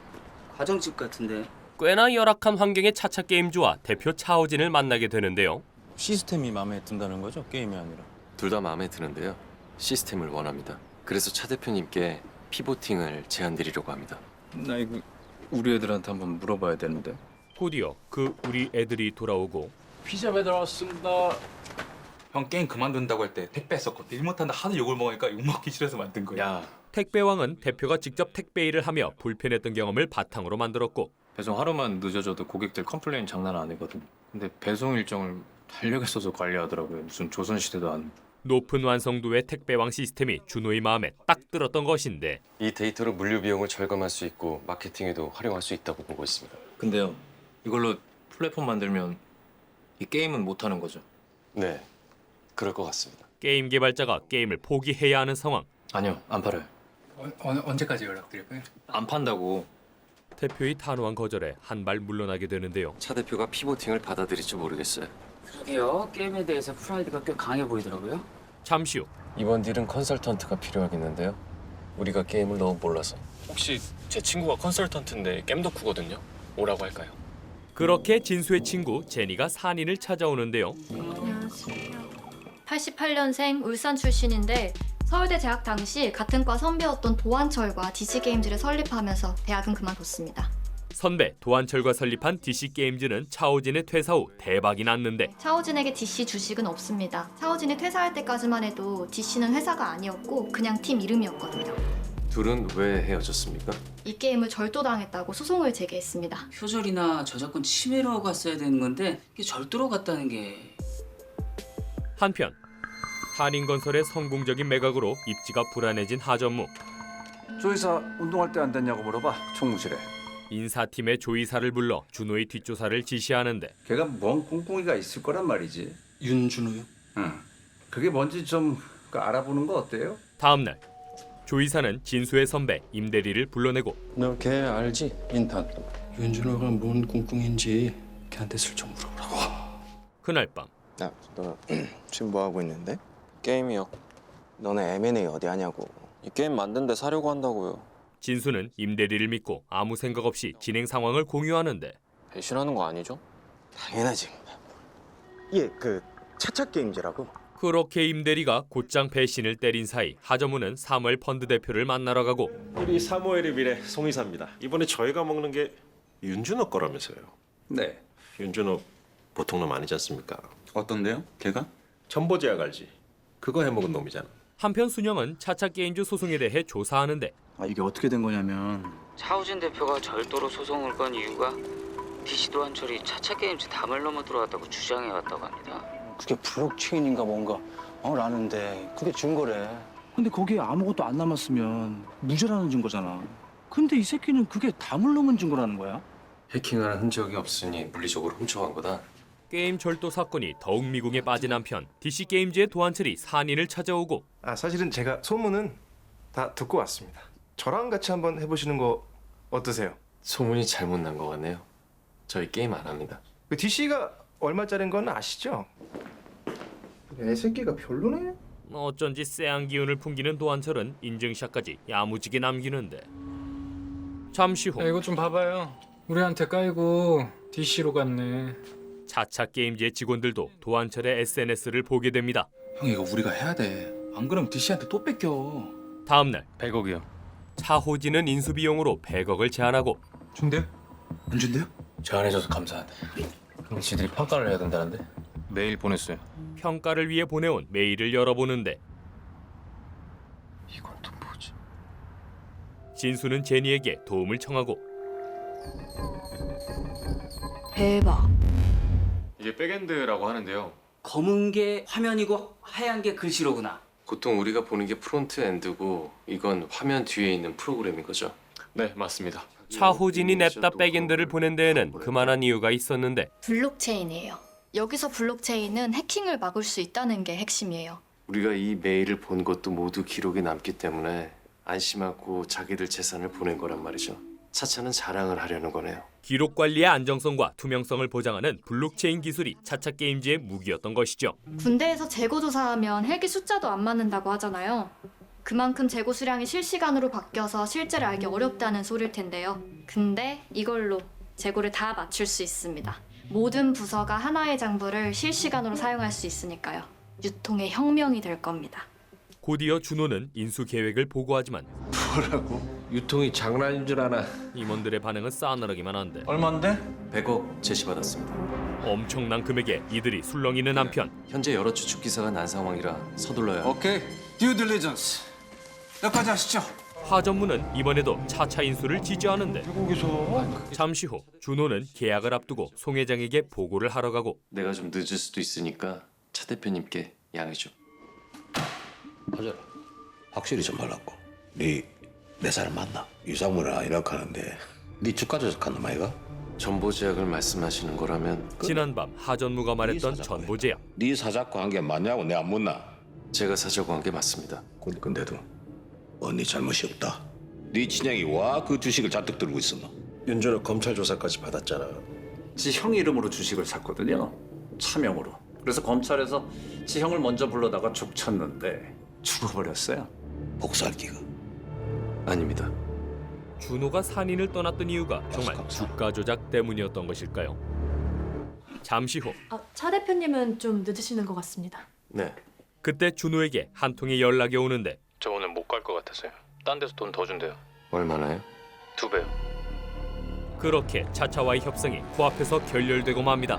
가정집 같은데. 꽤나 열악한 환경의 차차 게임주와 대표 차오진을 만나게 되는데요. 시스템이 마음에 든다는 거죠? 게임이 아니라. 둘 다 마음에 드는데요. 시스템을 원합니다. 그래서 차 대표님께 피보팅을 제안드리려고 합니다. 나 이거 우리 애들한테 한번 물어봐야 되는데. 곧이어 그 우리 애들이 돌아오고 피자 배달 왔습니다. 형 게임 그만둔다고 할 때 택배 했었거든. 일 못한다 하도 욕을 먹으니까 욕 먹기 싫어서 만든 거야. 야, 택배왕은 대표가 직접 택배 일을 하며 불편했던 경험을 바탕으로 만들었고 배송 하루만 늦어져도 고객들 컴플레인 장난 아니거든. 근데 배송 일정을 달력에 써서 관리하더라고요. 무슨 조선시대도 아니고. 높은 완성도의 택배왕 시스템이 준호의 마음에 딱 들었던 것인데 이 데이터로 물류 비용을 절감할 수 있고 마케팅에도 활용할 수 있다고 보고 있습니다. 근데요, 이걸로 플랫폼 만들면 이 게임은 못 하는 거죠? 네, 그럴 것 같습니다. 게임 개발자가 게임을 포기해야 하는 상황. 아니요, 안 팔아요. 언제까지 연락드릴까요? 안 판다고. 대표의 단호한 거절에 한 발 물러나게 되는데요. 차 대표가 피보팅을 받아들일지 모르겠어요. 그러게요. 게임에 대해서 프라이드가 꽤 강해 보이더라고요. 잠시 후 이번 딜은 컨설턴트가 필요하겠는데요. 우리가 게임을 너무 몰라서. 혹시 제 친구가 컨설턴트인데 게임 덕후거든요. 오라고 할까요? 그렇게 진수의 친구 제니가 산인을 찾아오는데요. 안녕하세요. 88년생 울산 출신인데 서울대 재학 당시 같은 과 선배였던 도한철과 DC게임즈를 설립하면서 대학은 그만뒀습니다. 선배 도한철과 설립한 DC 게임즈는 차오진의 퇴사 후 대박이 났는데 차오진에게 DC 주식은 없습니다. 차오진이 퇴사할 때까지만 해도 DC는 회사가 아니었고 그냥 팀 이름이었거든요. 둘은 왜 헤어졌습니까? 이 게임을 절도당했다고 소송을 제기했습니다. 표절이나 저작권 침해로 갔어야 되는 건데 이게 절도로 갔다는 게 한편 한인건설의 성공적인 매각으로 입지가 불안해진 하전무. 조이사 운동할 때 안 됐냐고 물어봐 총무실에. 인사팀의 조이사를 불러 준호의 뒷조사를 지시하는데 걔가 뭔 꿍꿍이가 있을 거란 말이지. 윤준호요? 응. 그게 뭔지 좀 알아보는 거 어때요? 다음 날 조이사는 진수의 선배 임대리를 불러내고 너 걔 알지? 인턴. 윤준호가 뭔 꿍꿍인지 걔한테 슬쩍 물어보라고. 그날 밤 야, 너 지금 뭐 하고 있는데? 게임이요. 너네 M&A 어디 하냐고. 이 게임 만든 데 사려고 한다고요. 진수는 임대리를 믿고 아무 생각 없이 진행 상황을 공유하는데 배신하는 거 아니죠? 당연하지. 얘 그 차차 게임즈라고. 그렇게 임대리가 곧장 배신을 때린 사이 하전무는 사무엘 펀드 대표를 만나러 가고 우리 사무엘의 미래 송이사입니다. 이번에 저희가 먹는 게 윤준호 거라면서요. 네. 윤준호 보통 놈 아니지 않습니까? 어떤데요? 걔가? 전보제약 알지? 그거 해먹은 놈이잖아. 한편 순영은 차차 게임즈 소송에 대해 조사하는데 이게 어떻게 된 거냐면 차우진 대표가 절도로 소송을 건 이유가 DC 도한철이 차차 게임즈 담을 넘어 들어왔다고 주장해왔다고 합니다. 그게 블록체인인가 뭔가 라는데 그게 증거래. 근데 거기에 아무것도 안 남았으면 무죄라는 증거잖아. 근데 이 새끼는 그게 담을 넘은 증거라는 거야? 해킹하는 흔적이 없으니 물리적으로 훔쳐간 거다. 게임 절도 사건이 더욱 미궁에 빠진 한편 DC 게임즈의 도한철이 산인을 찾아오고 사실은 제가 소문은 다 듣고 왔습니다. 저랑 같이 한번 해보시는 거 어떠세요? 소문이 잘못 난 것 같네요. 저희 게임 안 합니다. 그 DC가 얼마짜린 건 아시죠? 애 새끼가 별로네. 어쩐지 쎄한 기운을 풍기는 도한철은 인증샷까지 야무지게 남기는데 잠시 후 이거 좀 봐봐요. 우리한테 깔고 DC로 갔네. 차차 게임즈의 직원들도 도한철의 SNS를 보게 됩니다. 형 이거 우리가 해야 돼. 안 그러면 DC한테 또 뺏겨. 다음 날 100억이요. 차호진은 인수 비용으로 100억을 제안하고 준대요? 안 준대요? 제안해줘서 감사하네. 그럼 지들이 평가를 해야 된다는데? 메일 보냈어요. 평가를 위해 보내온 메일을 열어보는데 이건 또 뭐지? 진수는 제니에게 도움을 청하고 대박. 이게 백엔드라고 하는데요. 검은 게 화면이고 하얀 게 글씨로구나. 보통 우리가 보는 게 프론트 엔드고 이건 화면 뒤에 있는 프로그램인 거죠? 네, 맞습니다. 차호진이 냅다 백엔드를 보낸 데에는 그만한 이유가 있었는데 블록체인이에요. 여기서 블록체인은 해킹을 막을 수 있다는 게 핵심이에요. 우리가 이 메일을 본 것도 모두 기록에 남기 때문에 안심하고 자기들 재산을 보낸 거란 말이죠. 차차는 자랑을 하려는 거네요. 기록 관리의 안정성과 투명성을 보장하는 블록체인 기술이 차차 게임즈의 무기였던 것이죠. 군대에서 재고 조사하면 헬기 숫자도 안 맞는다고 하잖아요. 그만큼 재고 수량이 실시간으로 바뀌어서 실제를 알기 어렵다는 소릴 텐데요. 근데 이걸로 재고를 다 맞출 수 있습니다. 모든 부서가 하나의 장부를 실시간으로 사용할 수 있으니까요. 유통의 혁명이 될 겁니다. 곧이어 준호는 인수 계획을 보고하지만 뭐라고? 유통이 장난인 줄 아나? 임원들의 반응은 싸늘하기만 한데 얼마인데? 100억 제시받았습니다. 엄청난 금액에 이들이 술렁이는 한편 현재 여러 추측 기사가 난 상황이라 서둘러야 합니다. 오케이. 듀 딜리전스. 여기까지 하시죠. 하전무는 이번에도 차차 인수를 지지하는데 잠시 후 준호는 계약을 앞두고 송 회장에게 보고를 하러 가고 내가 좀 늦을 수도 있으니까 차 대표님께 양해 좀. 하잖아. 확실히 좀 말라고. 내 사람 맞나? 유상무라 이렇게 하는데 네 주가 조작한 놈 아이가? 전보제약을 말씀하시는 거라면 지난밤 하전무가 말했던 전보제약. 네 사자고 한 게 맞냐고 내가 안 묻나? 제가 사자고 한 게 맞습니다. 근데도 네 잘못이 없다. 네 친형이 와 그 주식을 잔뜩 들고 있었노? 윤준호 검찰 조사까지 받았잖아. 지 형 이름으로 주식을 샀거든요. 차명으로. 그래서 검찰에서 지 형을 먼저 불러다가 죽 쳤는데 죽어버렸어요. 복수할 기가? 아닙니다. 준호가 산인을 떠났던 이유가 정말 주가 조작 때문이었던 것일까요? 잠시 후 차 대표님은 좀 늦으시는 것 같습니다. 네. 그때 준호에게 한 통의 연락이 오는데 저 오늘 못 갈 것 같아서요. 딴 데서 돈 더 준대요. 얼마나요? 2배요. 그렇게 차차와의 협상이 코앞에서 결렬되고 맙니다.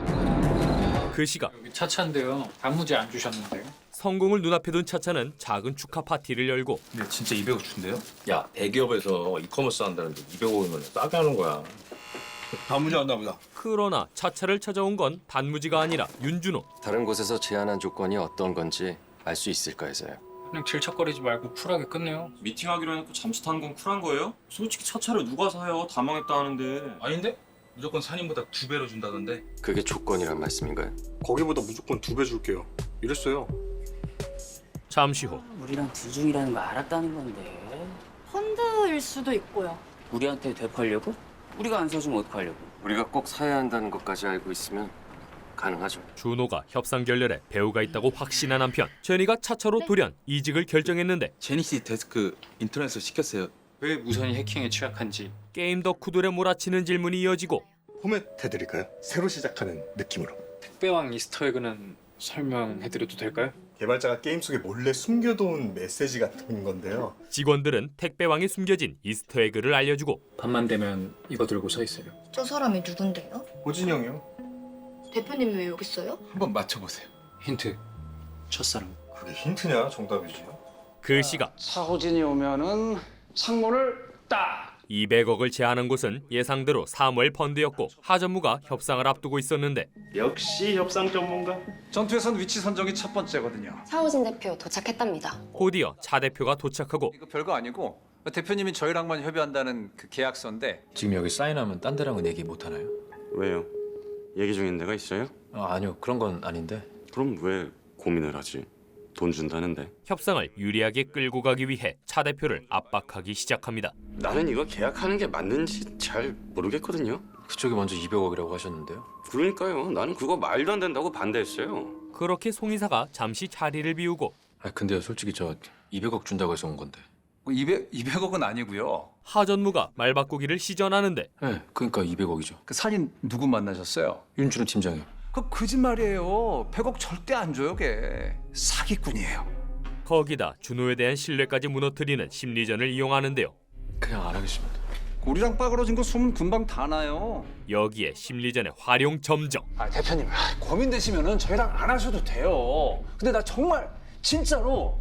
그 시각 여기 차차인데요. 단무지 안 주셨는데요. 성공을 눈앞에 둔 차차는 작은 축하 파티를 열고 근데 진짜 200억 준대요? 야, 대기업에서 이커머스 한다는데 200억이면 싸게 하는 거야. 단무지 왔나 보다. 그러나 차차를 찾아온 건 단무지가 아니라 윤준호. 다른 곳에서 제안한 조건이 어떤 건지 알 수 있을까 해서요. 그냥 질척거리지 말고 쿨하게 끝내요. 미팅하기로 해놓고 잠수 타는 건 쿨한 거예요? 솔직히 차차를 누가 사요? 다 망했다 하는데. 아닌데? 무조건 산임보다 2배로 준다던데. 그게 조건이란 말씀인가요? 거기보다 무조건 2배 줄게요. 이랬어요. 잠시 후 우리랑 둘 중이라는 거 알았다는 건데. 펀드일 수도 있고요. 우리한테 되팔려고? 우리가 안 사주면 어떡하려고? 우리가 꼭 사야 한다는 것까지 알고 있으면 가능하죠. 준호가 협상 결렬에 배우가 있다고 확신한 한편 제니가 차차로 돌연 이직을 결정했는데 제니 씨 데스크 인터넷에서 시켰어요. 왜 무선이 해킹에 취약한지. 게임 덕후들의 몰아치는 질문이 이어지고 포맷해드릴까요? 새로 시작하는 느낌으로. 택배왕 이스터에그는 설명해드려도 될까요? 개발자가 게임 속에 몰래 숨겨둔 메시지 같은 건데요. 직원들은 택배왕에 숨겨진 이스터에그를 알려주고 밤만 되면 이거 들고 서 있어요. 저 사람이 누군데요? 호진이 형이요. 대표님이 왜 여기 있어요? 한번 맞춰보세요. 힌트. 첫사랑. 그게 힌트냐 정답이지. 그 시각 차호진이 오면은 창문을 딱. 200억을 제안한 곳은 예상대로 사무엘 펀드였고 하전무가 협상을 앞두고 있었는데 역시 협상 전문가. 전투에선 위치 선정이 첫 번째거든요. 차호진 대표 도착했답니다. 곧이어 차 대표가 도착하고 이거 별거 아니고 대표님이 저희랑만 협의한다는 그 계약서인데 지금 여기 사인하면 딴 데랑은 얘기 못 하나요? 왜요? 얘기 중인 데가 있어요? 아니요, 그런 건 아닌데. 그럼 왜 고민을 하지? 돈 준다는데. 협상을 유리하게 끌고 가기 위해 차 대표를 압박하기 시작합니다. 나는 이거 계약하는 게 맞는지 잘 모르겠거든요. 그쪽이 먼저 200억이라고 하셨는데요. 그러니까요. 나는 그거 말도 안 된다고 반대했어요. 그렇게 송 이사가 잠시 자리를 비우고 근데요, 솔직히 저 200억 준다고 해서 온 건데. 200억은 아니고요. 하전무가 말바꾸기를 시전하는데 네, 그러니까 200억이죠. 그 살인 누구 만나셨어요? 윤준호 팀장이요. 그 거짓말이에요. 100억 절대 안 줘요, 걔. 사기꾼이에요. 거기다 준호에 대한 신뢰까지 무너뜨리는 심리전을 이용하는데요. 그냥 안 하겠습니다. 우리랑 빠그러진 거 소문 금방 다 나요. 여기에 심리전의 활용 점정. 대표님, 고민되시면은 저희랑 안 하셔도 돼요. 근데 나 정말 진짜로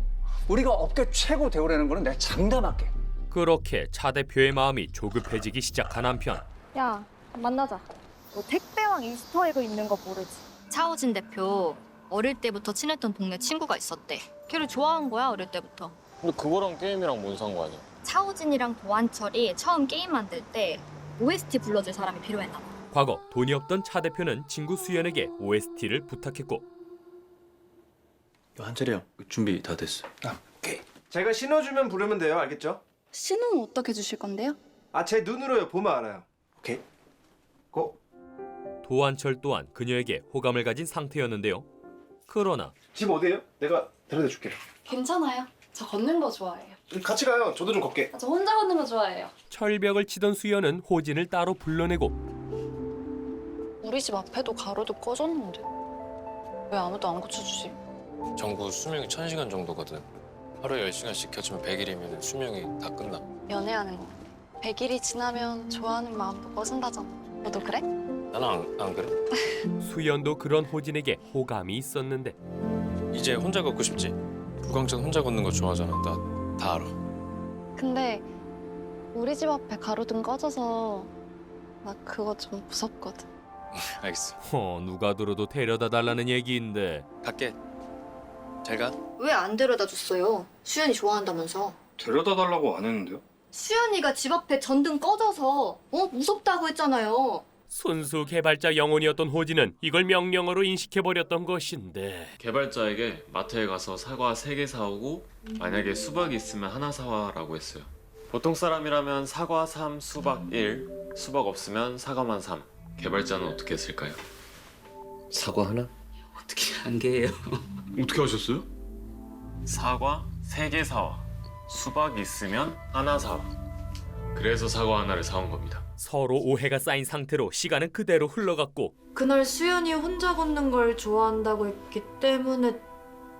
우리가 업계 최고 대우라는 거는 내가 장담할게. 그렇게 차 대표의 마음이 조급해지기 시작한 한편 야, 만나자. 너 택배왕 이스터에그 있는 거 모르지? 차호진 대표 어릴 때부터 친했던 동네 친구가 있었대. 걔를 좋아한 거야, 어릴 때부터. 근데 그거랑 게임이랑 뭔 상관이야? 차호진이랑 도한철이 처음 게임 만들 때 OST 불러줄 사람이 필요했나 봐. 과거 돈이 없던 차 대표는 친구 수연에게 OST를 부탁했고 한철이 형, 준비 다 됐어. 오케이. 제가 신어주면 부르면 돼요. 알겠죠? 신호는 어떻게 주실 건데요? 제 눈으로요. 보면 알아요. 오케이. 고. 도한철 또한 그녀에게 호감을 가진 상태였는데요. 그러나 집 어디예요? 내가 데려다 줄게. 괜찮아요. 저 걷는 거 좋아해요. 같이 가요. 저도 좀 걷게. 저 혼자 걷는 거 좋아해요. 철벽을 치던 수연은 호진을 따로 불러내고 우리 집 앞에도 가로도 꺼졌는데 왜 아무도 안 고쳐주지? 정부 수명이 1000시간 정도거든. 하루에 10시간씩 켜주면 100일이면 수명이 다 끝나. 연애하는 거 100일이 지나면 좋아하는 마음도 꺼진다잖아. 너도 그래? 나는 안 그래. 수연도 그런 호진에게 호감이 있었는데 이제 혼자 걷고 싶지? 불광전 혼자 걷는 거 좋아하잖아. 나 다 알아. 근데 우리 집 앞에 가로등 꺼져서 나 그거 좀 무섭거든. 알겠어. 누가 들어도 데려다 달라는 얘기인데 갈게. 잘 가. 왜 안 데려다 줬어요? 수연이 좋아한다면서. 데려다 달라고 안 했는데요? 수연이가 집 앞에 전등 꺼져서 무섭다고 했잖아요. 순수 개발자 영혼이었던 호진은 이걸 명령어로 인식해버렸던 것인데 개발자에게 마트에 가서 사과 3개 사오고 만약에 수박이 있으면 하나 사와라고 했어요. 보통 사람이라면 사과 3, 수박 1, 수박 없으면 사과만 3. 개발자는 어떻게 했을까요? 사과 하나? 어떻게 한 개예요? 어떻게 하셨어요? 사과 3개 사와. 수박 있으면 하나 사와. 그래서 사과 하나를 사온 겁니다. 서로 오해가 쌓인 상태로 시간은 그대로 흘러갔고 그날 수연이 혼자 걷는 걸 좋아한다고 했기 때문에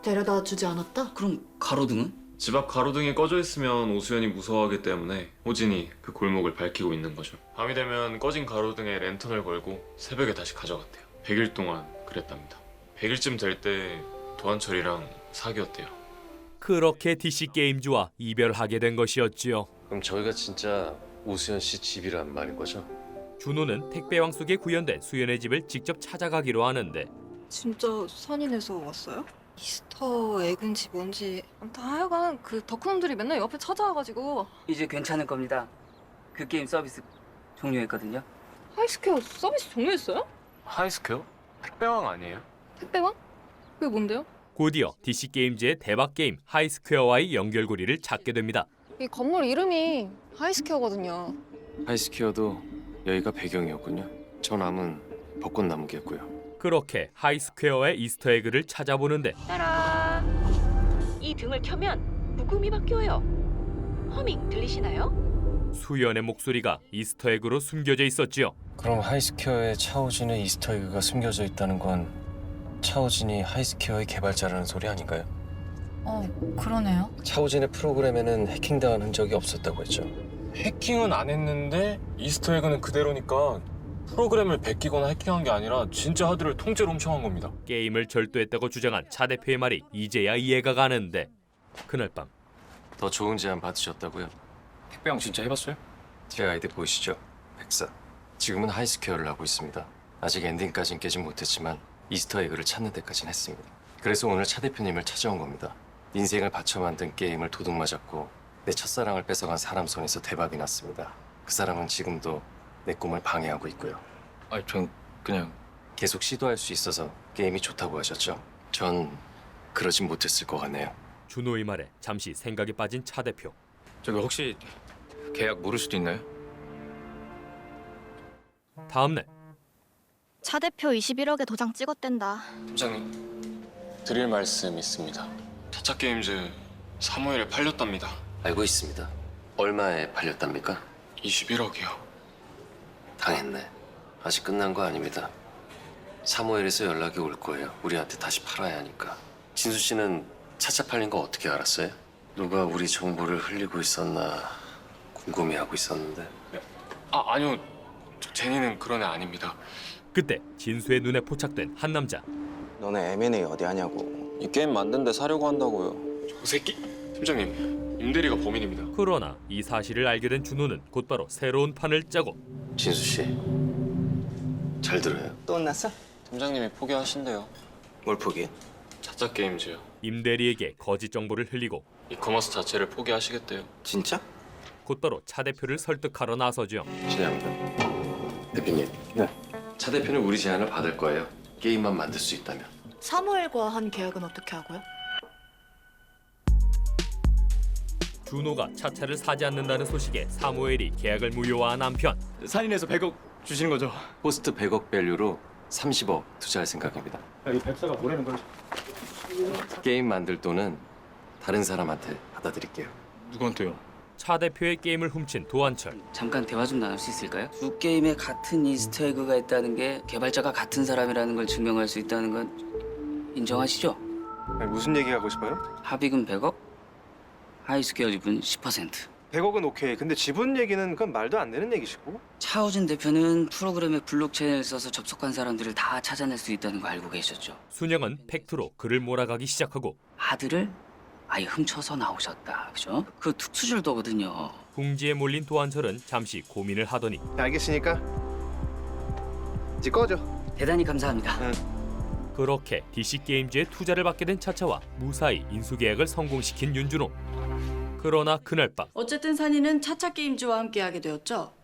데려다 주지 않았다? 그럼 가로등은? 집 앞 가로등이 꺼져 있으면 오수연이 무서워하기 때문에 호진이 그 골목을 밝히고 있는 거죠. 밤이 되면 꺼진 가로등에 랜턴을 걸고 새벽에 다시 가져갔대요. 100일 동안 그랬답니다. 100일쯤 될 때 도한철이랑 사귀었대요. 그렇게 DC 게임즈와 이별하게 된 것이었지요. 그럼 저희가 진짜 오수연 씨 집이란 말인 거죠? 준호는 택배왕 속에 구현된 수연의 집을 직접 찾아가기로 하는데 진짜 산인에서 왔어요? 이스터 에그인지 뭔지 아무튼 하여간 그 덕후놈들이 맨날 옆에 찾아와가지고 이제 괜찮을 겁니다. 그 게임 서비스 종료했거든요. 하이스퀘어 서비스 종료했어요? 하이스퀘어? 택배왕 아니에요? 택배왕? 그게 뭔데요? 곧이어 DC 게임즈의 대박 게임 하이스퀘어와의 연결고리를 찾게 됩니다. 이 건물 이름이 하이스퀘어거든요. 하이스퀘어도 여기가 배경이었군요. 저 나무는 벚꽃나무겠고요. 그렇게 하이스퀘어의 이스터에그를 찾아보는데 따란! 이 등을 켜면 부금이 바뀌어요. 허밍 들리시나요? 수연의 목소리가 이스터에그로 숨겨져 있었지요. 그럼 하이스퀘어에 차오진의 이스터에그가 숨겨져 있다는 건 차오진이 하이스퀘어의 개발자라는 소리 아닌가요? 그러네요. 차오진의 프로그램에는 해킹당한 흔적이 없었다고 했죠. 해킹은 안 했는데 이스터에그는 그대로니까 프로그램을 베끼거나 해킹한 게 아니라 진짜 하드를 통째로 훔쳐간 겁니다. 게임을 절도했다고 주장한 차 대표의 말이 이제야 이해가 가는데 그날 밤 더 좋은 제안 받으셨다고요? 택배왕 진짜 해봤어요? 제 아이디 보이시죠? 백사. 지금은 하이스퀘어를 하고 있습니다. 아직 엔딩까진 깨진 못했지만 이스터에그를 찾는 데까진 했습니다. 그래서 오늘 차 대표님을 찾아온 겁니다. 인생을 바쳐 만든 게임을 도둑맞았고 내 첫사랑을 뺏어간 사람 손에서 대박이 났습니다. 그 사람은 지금도 내 꿈을 방해하고 있고요. 아니 전 그냥 계속 시도할 수 있어서 게임이 좋다고 하셨죠? 전 그러진 못했을 것 같네요. 준호의 말에 잠시 생각에 빠진 차 대표. 저기 혹시 계약 모를 수도 있나요? 다음날 차 대표 21억에 도장 찍었댄다. 팀장님 드릴 말씀 있습니다. 차차게임즈 사무엘에 팔렸답니다. 알고 있습니다. 얼마에 팔렸답니까? 21억이요. 당했네. 아직 끝난 거 아닙니다. 사무엘에서 연락이 올 거예요. 우리한테 다시 팔아야 하니까. 진수 씨는 차차 팔린 거 어떻게 알았어요? 누가 우리 정보를 흘리고 있었나 궁금해하고 있었는데. 아니요. 제니는 그런 애 아닙니다. 그때 진수의 눈에 포착된 한 남자. 너네 M&A 어디 하냐고. 이 게임 만든 데 사려고 한다고요. 저 새끼? 팀장님, 임대리가 범인입니다. 그러나 이 사실을 알게 된 준호는 곧바로 새로운 판을 짜고. 진수 씨, 잘 들어요. 또 혼났어? 팀장님이 포기하신대요. 뭘 포기해? 차차게임즈요. 임대리에게 거짓 정보를 흘리고 이커머스 자체를 포기하시겠대요. 진짜? 곧바로 차 대표를 설득하러 나서죠. 실례합니다. 대표님. 네. 차 대표는 우리 제안을 받을 거예요. 게임만 만들 수 있다면. 사무엘과 한 계약은 어떻게 하고요? 준호가 차차를 사지 않는다는 소식에 사무엘이 계약을 무효화한 한편 산인에서 100억 주시는 거죠? 포스트 100억 밸류로 30억 투자할 생각입니다. 이 백사가 뭐라는 거지? 게임 만들 돈은 다른 사람한테 받아드릴게요. 누구한테요? 차 대표의 게임을 훔친 도한철. 잠깐 대화 좀 나눌 수 있을까요? 두 게임에 같은 이스터에그가 있다는 게 개발자가 같은 사람이라는 걸 증명할 수 있다는 건 인정하시죠? 아니, 무슨 얘기 하고 싶어요? 합의금 100억, 하이스퀘어 지분 10%. 100억은 오케이. 근데 지분 얘기는 그건 말도 안 되는 얘기시고. 차오진 대표는 프로그램에 블록체인을 써서 접속한 사람들을 다 찾아낼 수 있다는 거 알고 계셨죠? 순영은 팩트로 그를 몰아가기 시작하고 하드를 아예 훔쳐서 나오셨다, 그죠? 그 특수줄도거든요. 궁지에 몰린 도한철은 잠시 고민을 하더니 알겠으니까 이제 꺼져. 대단히 감사합니다. 그렇게 DC 게임즈에 투자를 받게 된 차차와 무사히 인수 계약을 성공시킨 윤준호. 그러나 그날 밤 어쨌든 산인은 차차게임즈와 함께하게 되었죠.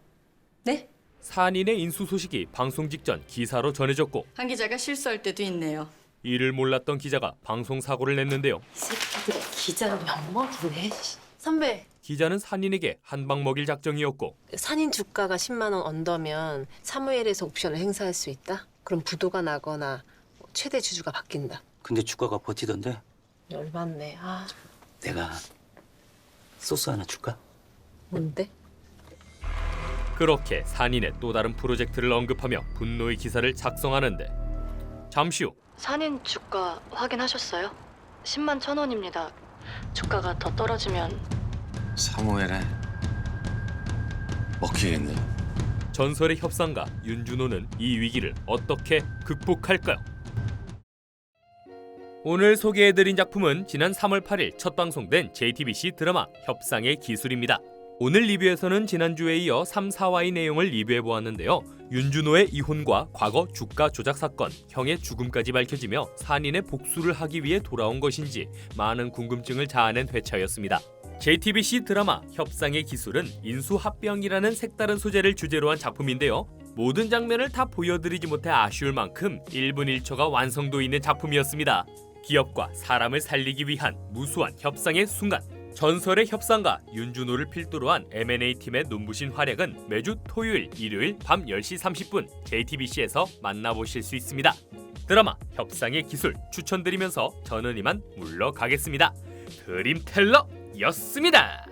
네? 산인의 인수 소식이 방송 직전 기사로 전해졌고 한 기자가 실수할 때도 있네요. 이를 몰랐던 기자가 방송 사고를 냈는데요. 기자가 엿먹이네. 선배, 기자는 산인에게 한 방 먹일 작정이었고 산인 주가가 10만 원 언더면 사무엘에서 옵션을 행사할 수 있다? 그럼 부도가 나거나 최대 주주가 바뀐다. 근데 주가가 버티던데? 열받네. 아, 내가 소스 하나 줄까? 뭔데? 그렇게 산인의 또 다른 프로젝트를 언급하며 분노의 기사를 작성하는데 잠시 후 산인 주가 확인하셨어요? 10만 1,000원입니다. 주가가 더 떨어지면 사무엘에 먹히겠네. 전설의 협상가 윤준호는 이 위기를 어떻게 극복할까요? 오늘 소개해드린 작품은 지난 3월 8일 첫 방송된 JTBC 드라마 협상의 기술입니다. 오늘 리뷰에서는 지난주에 이어 3, 4화의 내용을 리뷰해보았는데요. 윤준호의 이혼과 과거 주가 조작 사건, 형의 죽음까지 밝혀지며 산인의 복수를 하기 위해 돌아온 것인지 많은 궁금증을 자아낸 회차였습니다. JTBC 드라마 협상의 기술은 인수합병이라는 색다른 소재를 주제로 한 작품인데요. 모든 장면을 다 보여드리지 못해 아쉬울 만큼 1분 1초가 완성도 있는 작품이었습니다. 기업과 사람을 살리기 위한 무수한 협상의 순간, 전설의 협상가 윤준호를 필두로 한 M&A 팀의 눈부신 활약은 매주 토요일, 일요일 밤 10시 30분 JTBC에서 만나보실 수 있습니다. 드라마 협상의 기술 추천드리면서 저는 이만 물러가겠습니다. 드림텔러였습니다.